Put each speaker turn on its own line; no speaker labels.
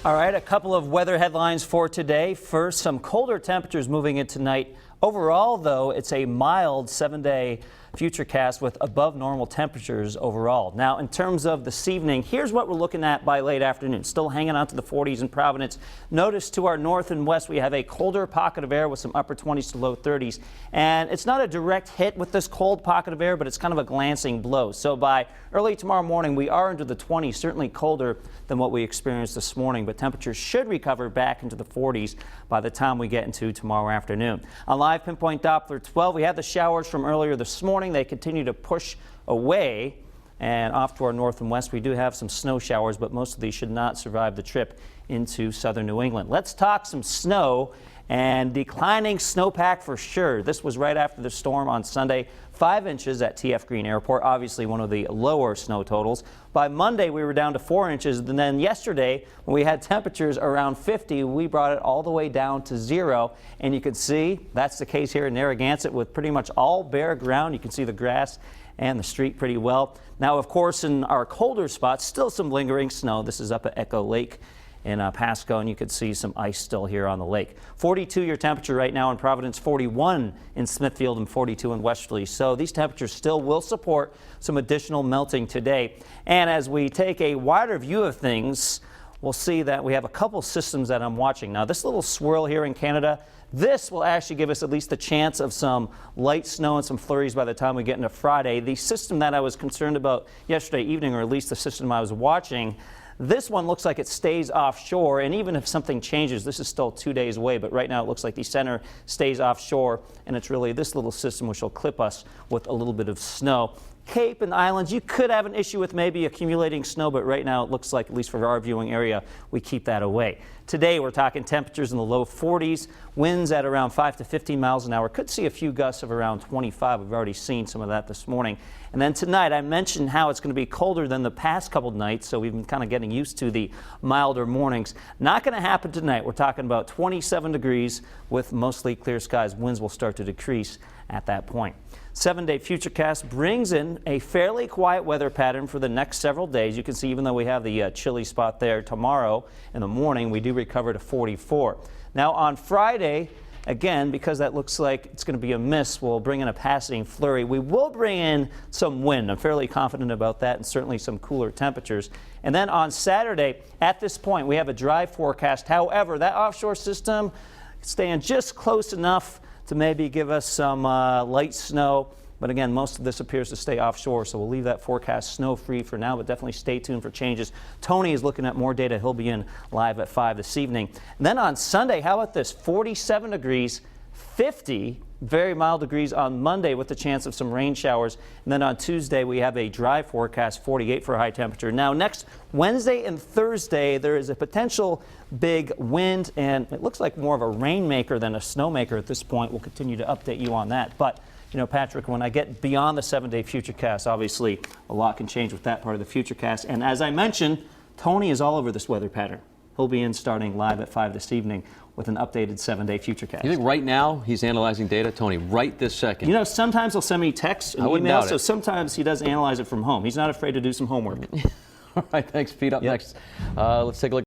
All right, a couple of weather headlines for today. First, some colder temperatures moving in tonight. Overall, though, it's a mild 7-day Futurecast with above normal temperatures overall. Now, in terms of this evening, here's what we're looking at by late afternoon. Still hanging on to the 40s in Providence. Notice to our north and west, we have a colder pocket of air with some upper 20s to low 30s. And it's not a direct hit with this cold pocket of air, but it's kind of a glancing blow. So by early tomorrow morning, we are into the 20s, certainly colder than what we experienced this morning, but temperatures should recover back into the 40s by the time we get into tomorrow afternoon. On live Pinpoint Doppler 12, we had the showers from earlier this morning. They continue to push away, and off to our north and west we do have some snow showers, but most of these should not survive the trip into southern New England. Let's talk some snow and declining snowpack for sure. This was right after the storm on Sunday. 5 inches at TF Green Airport, obviously one of the lower snow totals. By Monday, we were down to 4 inches. And then yesterday, when we had temperatures around 50, we brought it all the way down to 0. And you can see that's the case here in Narragansett with pretty much all bare ground. You can see the grass and the street pretty well. Now, of course, in our colder spots, still some lingering snow. This is up at Echo Lake in Pasco, and you could see some ice still here on the lake. 42 your temperature right now in Providence, 41 in Smithfield, and 42 in Westerly. So these temperatures still will support some additional melting today. And as we take a wider view of things, we'll see that we have a couple systems that I'm watching. Now, this little swirl here in Canada, this will actually give us at least a chance of some light snow and some flurries by the time we get into Friday. The system that I was concerned about yesterday evening, or at least the system I was watching, this one looks like it stays offshore, and even if something changes, this is still 2 days away, but right now it looks like the center stays offshore, and it's really this little system which will clip us with a little bit of snow. Cape and islands, you could have an issue with maybe accumulating snow, but right now it looks like, at least for our viewing area, we keep that away. Today we're talking temperatures in the low 40s, winds at around 5 to 15 miles an hour. Could see a few gusts of around 25. We've already seen some of that this morning. And then tonight I mentioned how it's going to be colder than the past couple nights, so we've been kind of getting used to the milder mornings. Not going to happen tonight. We're talking about 27 degrees with mostly clear skies. Winds will start to decrease at that point. 7-day Futurecast brings in a fairly quiet weather pattern for the next several days. You can see even though we have the chilly spot there tomorrow in the morning, we do recover to 44. Now on Friday, again, because that looks like it's going to be a miss, we'll bring in a passing flurry. We will bring in some wind. I'm fairly confident about that, and certainly some cooler temperatures. And then on Saturday, at this point, we have a dry forecast. However, that offshore system staying just close enough to maybe give us some light snow. But again, most of this appears to stay offshore, so we'll leave that forecast snow-free for now, but definitely stay tuned for changes. Tony is looking at more data. He'll be in live at 5 this evening. And then on Sunday, how about this? 47 degrees, 50 very mild degrees on Monday with the chance of some rain showers. And then on Tuesday, we have a dry forecast, 48 for high temperature. Now, next Wednesday and Thursday, there is a potential big wind, and it looks like more of a rainmaker than a snowmaker at this point. We'll continue to update you on that. But you know, Patrick, when I get beyond the 7-day Futurecast, obviously a lot can change with that part of the Futurecast. And as I mentioned, Tony is all over this weather pattern. He'll be in starting live at 5 this evening with an updated 7-day Futurecast.
You think right now he's analyzing data, Tony, right this second?
You know, sometimes he'll send me texts and emails, so sometimes he does analyze it from home. He's not afraid to do some homework.
All right, thanks, Pete. Up next, let's take a look.